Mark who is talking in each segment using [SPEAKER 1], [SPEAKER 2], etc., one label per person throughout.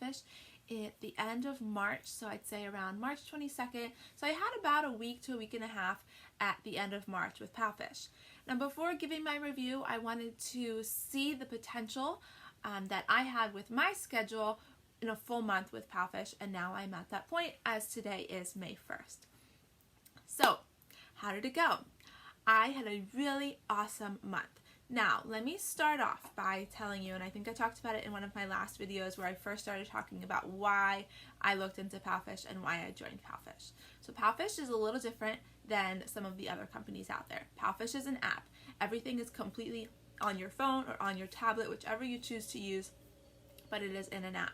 [SPEAKER 1] PalFish at the end of March, so I'd say around March 22nd. So I had about a week to a week and a half at the end of March with PalFish. Now before giving my review, I wanted to see the potential that I had with my schedule in a full month with PalFish, and now I'm at that point as today is May 1st. So how did it go? I had a really awesome month. Now, let me start off by telling you, and I think I talked about it in one of my last videos where I first started talking about why I looked into PalFish and why I joined PalFish. So PalFish is a little different than some of the other companies out there. PalFish is an app. Everything is completely on your phone or on your tablet, whichever you choose to use, but it is in an app.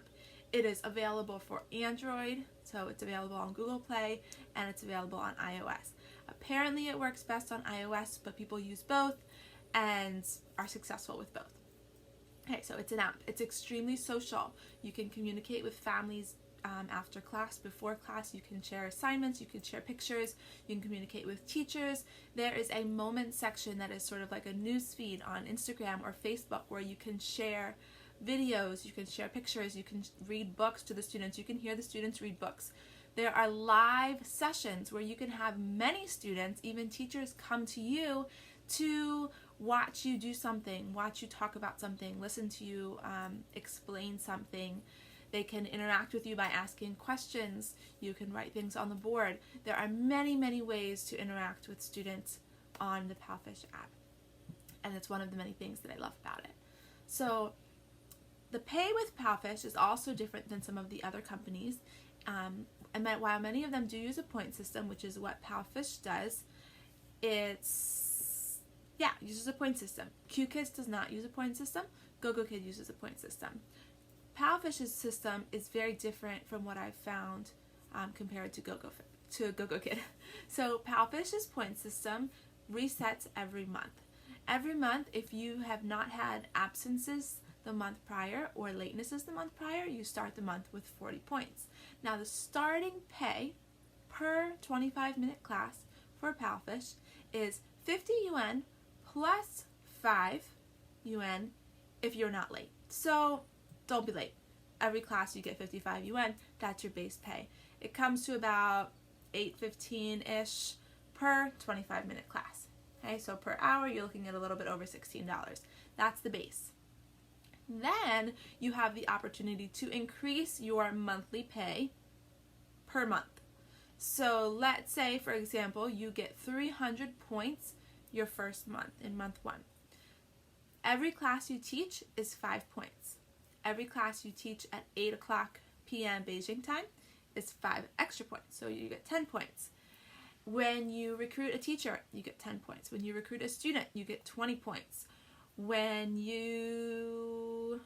[SPEAKER 1] It is available for Android, so it's available on Google Play, and it's available on iOS. Apparently it works best on iOS, but people use both and are successful with both. Okay, so it's an app. It's extremely social. You can communicate with families after class, before class. You can share assignments, you can share pictures, you can communicate with teachers. There is a moment section that is sort of like a news feed on Instagram or Facebook where you can share videos, you can share pictures, you can read books to the students, you can hear the students read books. There are live sessions where you can have many students, even teachers, come to you to watch you do something, watch you talk about something, listen to you explain something. They can interact with you by asking questions. You can write things on the board. There are many, many ways to interact with students on the PalFish app, and it's one of the many things that I love about it. So the pay with PalFish is also different than some of the other companies. And while many of them do use a point system, which is what PalFish does, uses a point system. QKids does not use a point system. GoGoKid uses a point system. PalFish's system is very different from what I've found compared to GoGoKid. So PalFish's point system resets every month. Every month, if you have not had absences the month prior or latenesses the month prior, you start the month with 40 points. Now the starting pay per 25-minute class for PalFish is 50 UN plus 5 UN if you're not late. So don't be late. Every class you get 55 UN, that's your base pay. It comes to about $8.15-ish per 25-minute class. Okay, so per hour you're looking at a little bit over $16. That's the base. Then you have the opportunity to increase your monthly pay per month. So let's say, for example, you get 300 points your first month in month 1. Every class you teach is 5 points. Every class you teach at 8 o'clock p.m. Beijing time is 5 extra points, so you get 10 points. When you recruit a teacher, you get 10 points. When you recruit a student, you get 20 points. When you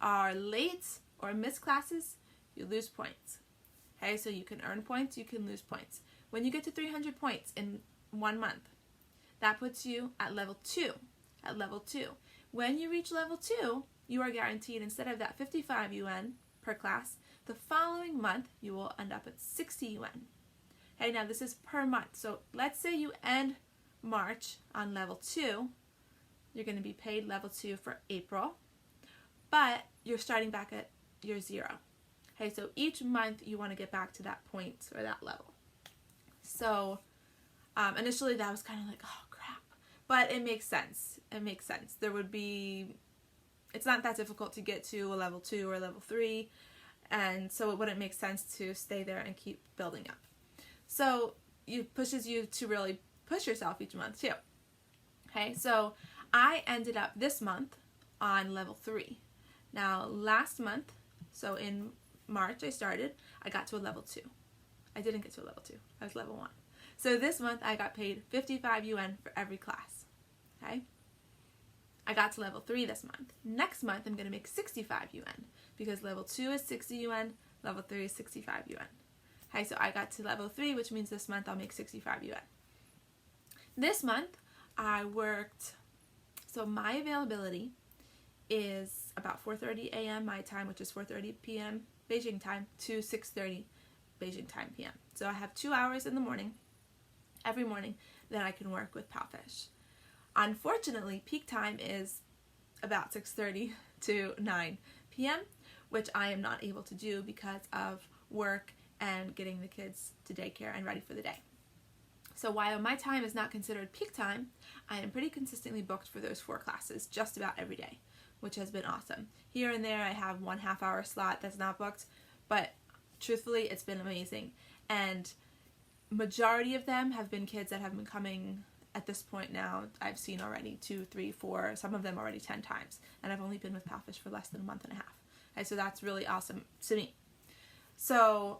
[SPEAKER 1] are late or miss classes, you lose points. Okay, so you can earn points, you can lose points. When you get to 300 points in 1 month, that puts you at level 2. At level 2. When you reach level 2, you are guaranteed, instead of that 55 UN per class, the following month you will end up at 60 UN. Okay, now this is per month. So let's say you end March on level 2. You're going to be paid level 2 for April, but you're starting back at your 0. Okay, so each month you want to get back to that point or that level. So initially that was kind of like, oh crap, but it makes sense. It makes sense. It's not that difficult to get to a level 2 or level 3, and so it wouldn't make sense to stay there and keep building up. So it pushes you to really push yourself each month too. Okay, so I ended up this month on level 3. Now last month, so in March I got to a level 2. I didn't get to a level 2, I was level 1. So this month I got paid 55 UN for every class. Okay, I got to level 3 this month. Next month I'm going to make 65 UN because level 2 is 60 UN, level 3 is 65 UN. Okay, so I got to level 3, which means this month I'll make 65 UN. This month I worked, so my availability is about 4:30 a.m. my time, which is 4:30 p.m. Beijing time, to 6:30 Beijing time p.m. So I have 2 hours in the morning, every morning, that I can work with PalFish. Unfortunately, peak time is about 6:30 to 9 p.m., which I am not able to do because of work and getting the kids to daycare and ready for the day. So while my time is not considered peak time, I am pretty consistently booked for those 4 classes just about every day, which has been awesome. Here and there I have 1 half-hour slot that's not booked, but truthfully it's been amazing. And majority of them have been kids that have been coming at this point now. I've seen already 2, 3, 4, some of them already 10 times, and I've only been with PalFish for less than a month and a half. Okay, so that's really awesome to me. So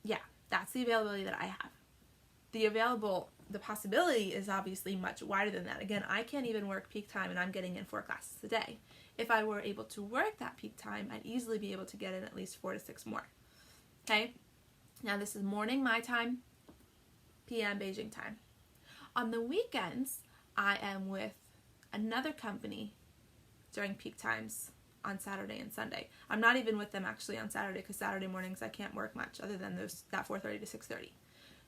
[SPEAKER 1] yeah, that's the availability that I have. The possibility is obviously much wider than that. Again, I can't even work peak time and I'm getting in 4 classes a day. If I were able to work that peak time, I'd easily be able to get in at least 4 to 6 more. Okay? Now this is morning my time, PM Beijing time. On the weekends, I am with another company during peak times on Saturday and Sunday. I'm not even with them actually on Saturday because Saturday mornings I can't work much other than that 4:30 to 6:30.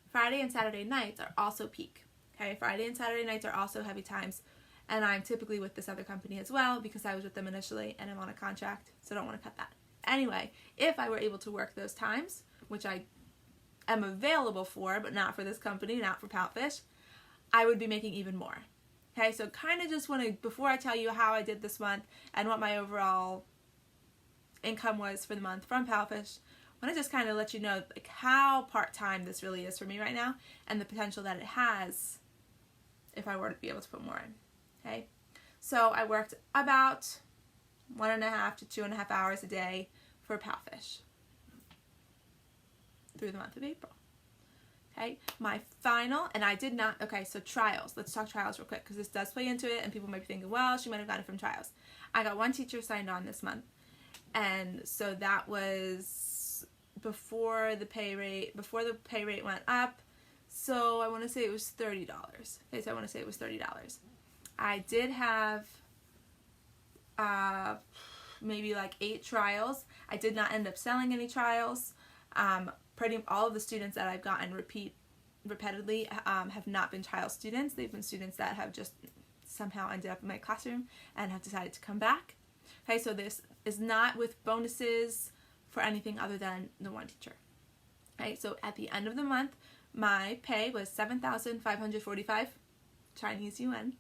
[SPEAKER 1] Friday and Saturday nights are also peak. Okay, Friday and Saturday nights are also heavy times, and I'm typically with this other company as well because I was with them initially and I'm on a contract, so I don't want to cut that. Anyway, if I were able to work those times, which I am available for, but not for this company, not for PalFish, I would be making even more. Okay, so kind of just want to, before I tell you how I did this month and what my overall income was for the month from PalFish, I want to just kind of let you know like how part-time this really is for me right now and the potential that it has if I were to be able to put more in. Okay, so I worked about 1.5 to 2.5 hours a day for PalFish through the month of April. Okay, my final, and I did not, okay, so trials. Let's talk trials real quick because this does play into it and people might be thinking, well, she might have gotten it from trials. I got 1 teacher signed on this month, and so that was before the pay rate went up, so I want to say it was $30. Okay, so I want to say it was $30. I did have maybe like 8 trials. I did not end up selling any trials. Pretty all of the students that I've gotten repeatedly have not been trial students. They've been students that have just somehow ended up in my classroom and have decided to come back. Okay, so this is not with bonuses for anything other than the 1 teacher. Okay, so at the end of the month, my pay was 7,545 Chinese yuan,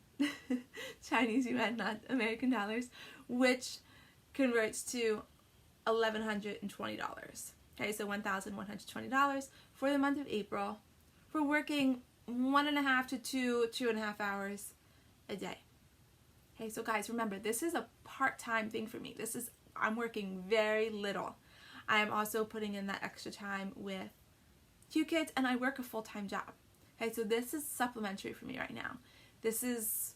[SPEAKER 1] Chinese yuan, not American dollars, which converts to $1,120. Okay, so $1,120 for the month of April for working 1.5 to 2.5 hours a day. Okay, so guys, remember, this is a part-time thing for me. I'm working very little. I am also putting in that extra time with Q-Kids, and I work a full-time job. Okay, so this is supplementary for me right now. This is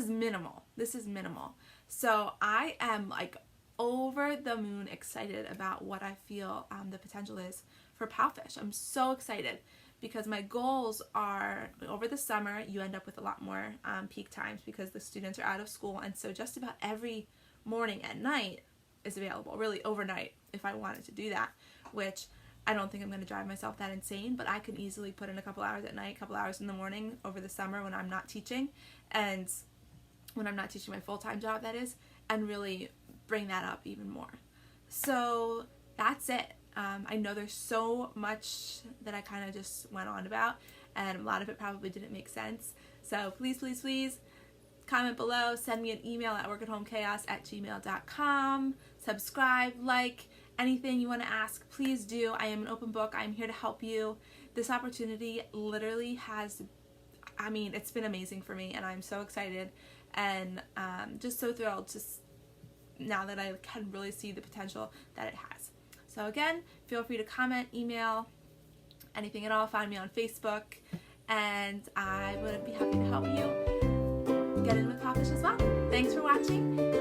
[SPEAKER 1] minimal. This is minimal. So I am like over the moon excited about what I feel the potential is for PalFish. I'm so excited because my goals are, over the summer, you end up with a lot more peak times because the students are out of school, and so just about every morning and night is available, really overnight if I wanted to do that, which I don't think I'm going to drive myself that insane, but I can easily put in a couple hours at night, a couple hours in the morning over the summer when I'm not teaching, and when I'm not teaching my full-time job, that is, and really bring that up even more. So that's it. I know there's so much that I kind of just went on about, and a lot of it probably didn't make sense. So please, please, please comment below, send me an email at workathomechaos@gmail.com, subscribe, like, anything you want to ask, please do. I am an open book. I'm here to help you. This opportunity literally has, it's been amazing for me, and I'm so excited and just so thrilled now that I can really see the potential that it has. So again, feel free to comment, email, anything at all. Find me on Facebook, and I would be happy to help you get in with PalFish as well. Thanks for watching.